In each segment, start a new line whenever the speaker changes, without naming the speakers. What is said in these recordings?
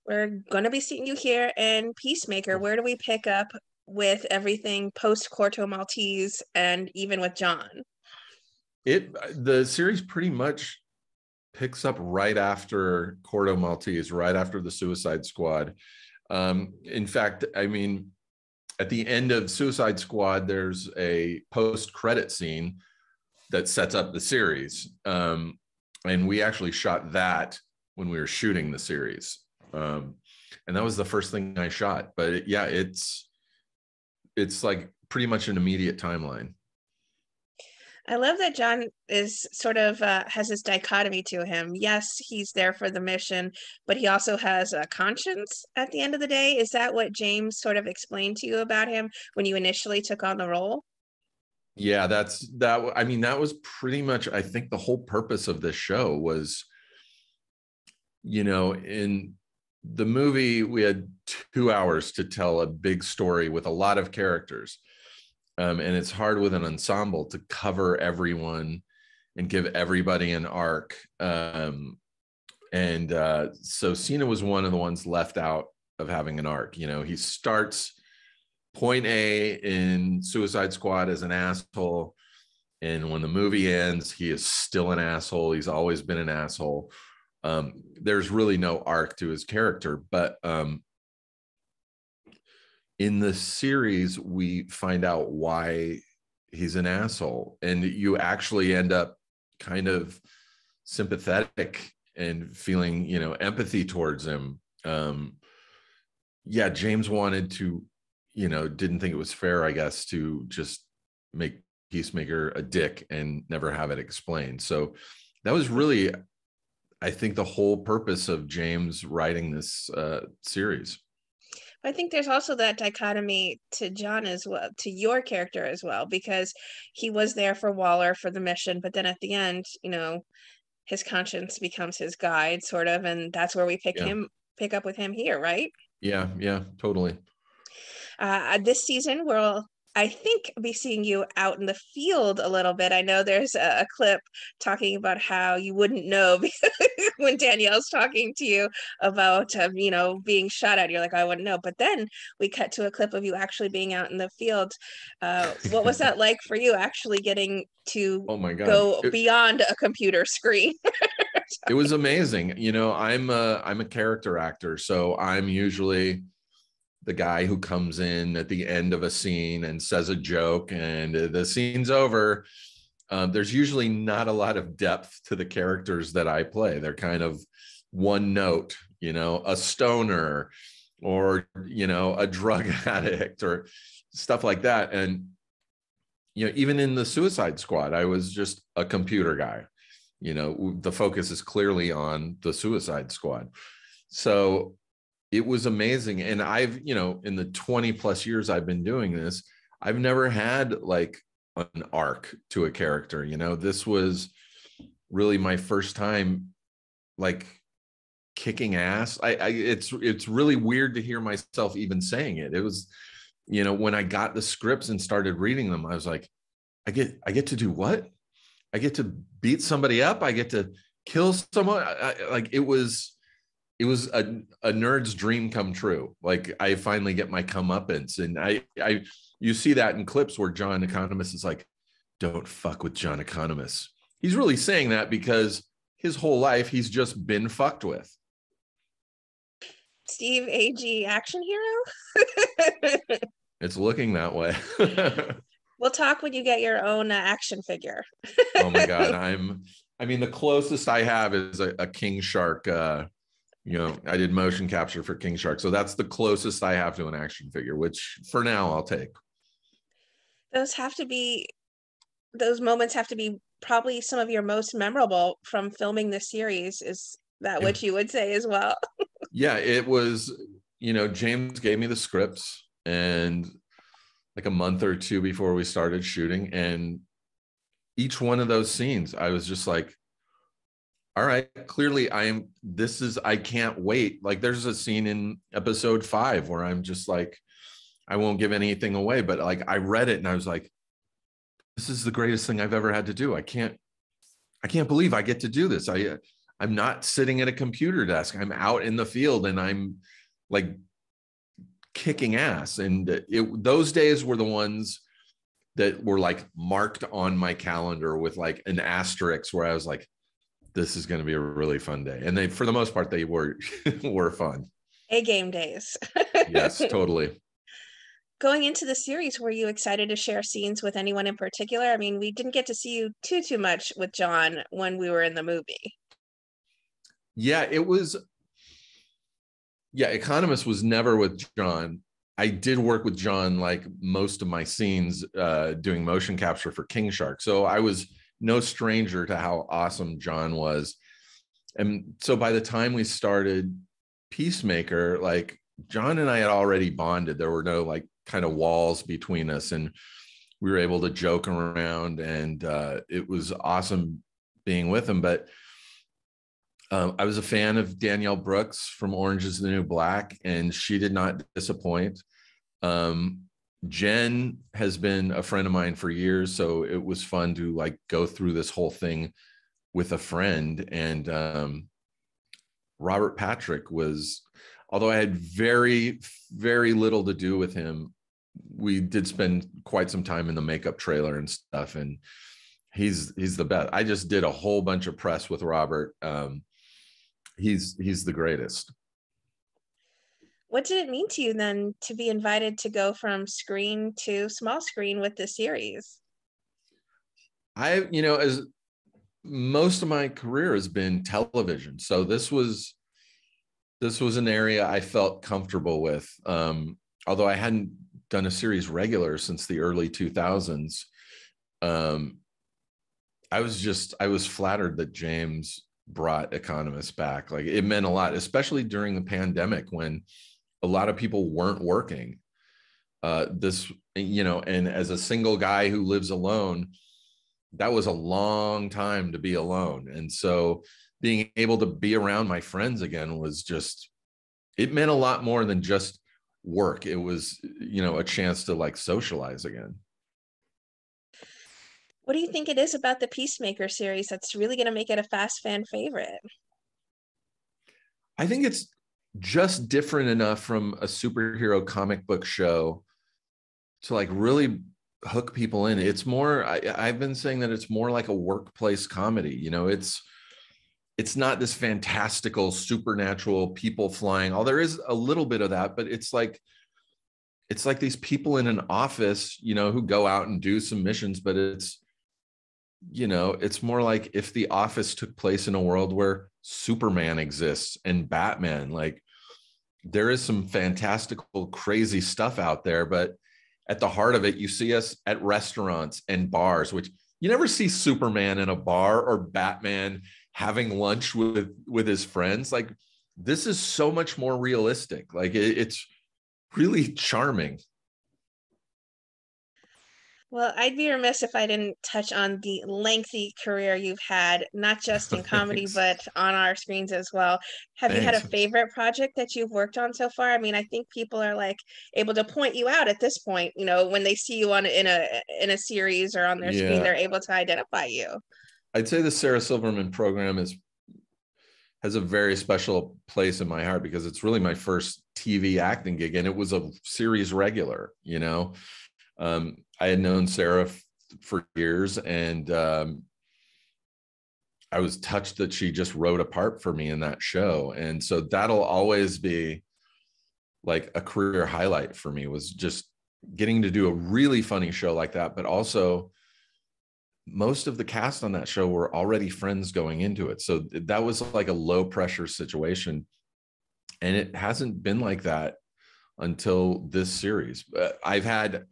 We're going to be seeing you here in Peacemaker. Where do we pick up with everything post Corto Maltese and even with John?
The series pretty much picks up right after Corto Maltese, right after the Suicide Squad. In fact, I mean, at the end of Suicide Squad, there's a post-credit scene that sets up the series. And we actually shot that when we were shooting the series. And that was the first thing I shot. But yeah, it's like pretty much an immediate timeline.
I love that John is sort of has this dichotomy to him. Yes, he's there for the mission, but he also has a conscience at the end of the day. Is that what James sort of explained to you about him when you initially took on the role?
Yeah, that. I mean, that was pretty much, I think, the whole purpose of this show was, in the movie, we had 2 hours to tell a big story with a lot of characters. And it's hard with an ensemble to cover everyone and give everybody an arc. So Cena was one of the ones left out of having an arc. He starts point A in Suicide Squad as an asshole. And when the movie ends, he is still an asshole. He's always been an asshole. There's really no arc to his character. But in the series, we find out why he's an asshole. And you actually end up kind of sympathetic and feeling, empathy towards him. James wanted to, didn't think it was fair, I guess, to just make Peacemaker a dick and never have it explained. So that was really, I think, the whole purpose of James writing this series.
I think there's also that dichotomy to John as well, to your character as well, because he was there for Waller for the mission, but then at the end, his conscience becomes his guide, sort of, and that's where we pick up with him here, right?
Yeah, totally.
This season, I think be seeing you out in the field a little bit. I know there's a clip talking about how you wouldn't know when Danielle's talking to you about, being shot at. You're like, I wouldn't know. But then we cut to a clip of you actually being out in the field. What was that like for you, actually getting to go beyond a computer screen?
It was amazing. I'm a character actor, so I'm usually the guy who comes in at the end of a scene and says a joke and the scene's over. There's usually not a lot of depth to the characters that I play. They're kind of one note, a stoner or, a drug addict or stuff like that. And, even in the Suicide Squad, I was just a computer guy. The focus is clearly on the Suicide Squad. So it was amazing. And I've, in the 20 plus years I've been doing this, I've never had like an arc to a character. This was really my first time like kicking ass. It's really weird to hear myself even saying it. It was, when I got the scripts and started reading them, I was like, I get to do what? I get to beat somebody up. I get to kill someone. It was a nerd's dream come true. Like I finally get my comeuppance. And you see that in clips where John Economist is like, don't fuck with John Economist. He's really saying that because his whole life he's just been fucked with.
Steve Agee, action hero?
It's looking that way.
We'll talk when you get your own action figure.
Oh my God. The closest I have is a King Shark. I did motion capture for King Shark. So that's the closest I have to an action figure, which for now I'll take.
Those moments have to be probably some of your most memorable from filming this series. Is that what you would say as well?
Yeah, it was, James gave me the scripts and like a month or two before we started shooting. And each one of those scenes, I was just like, all right, clearly I can't wait. Like there's a scene in episode 5 where I'm just like, I won't give anything away, but like I read it and I was like, this is the greatest thing I've ever had to do. I can't believe I get to do this. I'm not sitting at a computer desk. I'm out in the field and I'm like kicking ass. And those days were the ones that were like marked on my calendar with like an asterisk where I was like, this is going to be a really fun day. And they, for the most part, they were were fun.
A game days.
Yes, totally.
Going into the series, were you excited to share scenes with anyone in particular? I mean, we didn't get to see you too much with John when we were in the movie.
Yeah, it was. Yeah, Economist was never with John. I did work with John like most of my scenes doing motion capture for King Shark. So I was no stranger to how awesome John was. And so by the time we started Peacemaker, like John and I had already bonded. There were no like kind of walls between us, and we were able to joke around, and it was awesome being with him. But I was a fan of Danielle Brooks from Orange is the New Black, and she did not disappoint. Jen has been a friend of mine for years, so it was fun to like go through this whole thing with a friend. And Robert Patrick was, although I had very, very little to do with him, we did spend quite some time in the makeup trailer and stuff. And he's the best. I just did a whole bunch of press with Robert. He's the greatest.
What did it mean to you then to be invited to go from screen to small screen with the series?
As most of my career has been television, so this was an area I felt comfortable with. Although I hadn't done a series regular since the early 2000s, I was flattered that James brought Economist back. Like it meant a lot, especially during the pandemic when a lot of people weren't working. And as a single guy who lives alone, that was a long time to be alone. And so being able to be around my friends again was just, it meant a lot more than just work. It was, a chance to like socialize again.
What do you think it is about the Peacemaker series that's really going to make it a fast fan favorite?
I think it's just different enough from a superhero comic book show to like really hook people in. It's more, I've been saying that it's more like a workplace comedy. It's not this fantastical supernatural people flying. There is a little bit of that, but it's like these people in an office, who go out and do some missions, but it's more like if the office took place in a world where Superman exists and Batman. Like there is some fantastical, crazy stuff out there, but at the heart of it, you see us at restaurants and bars, which you never see Superman in a bar or Batman having lunch with his friends. Like this is so much more realistic. Like it's really charming.
Well, I'd be remiss if I didn't touch on the lengthy career you've had, not just in comedy,
Thanks.
but on our screens as well. Have you had a
Thanks.
favorite project that you've worked on so far? I mean, I think people are like able to point you out at this point, when they see you in a series or on their screen,
Yeah.
they're able to identify you.
I'd say the Sarah Silverman program has a very special place in my heart because it's really my first TV acting gig, and it was a series regular. I had known Sarah for years, and I was touched that she just wrote a part for me in that show. And so that'll always be like a career highlight for me, was just getting to do a really funny show like that. But also most of the cast on that show were already friends going into it. So that was like a low pressure situation. And it hasn't been like that until this series. I've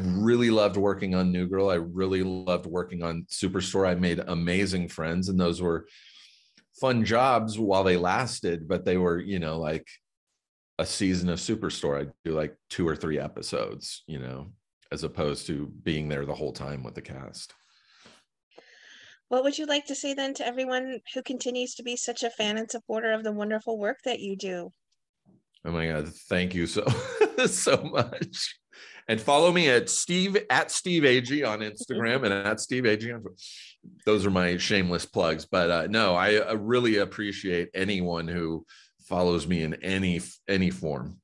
really loved working on New Girl. I really loved working on Superstore. I made amazing friends, and those were fun jobs while they lasted, but they were, like a season of Superstore. I'd do like 2 or 3 episodes, as opposed to being there the whole time with the cast.
What would you like to say then to everyone who continues to be such a fan and supporter of the wonderful work that you do?
Oh my God, thank you so so much. And follow me at Steve Agee on Instagram and at Steve Agee on. Those are my shameless plugs. But no, I really appreciate anyone who follows me in any form.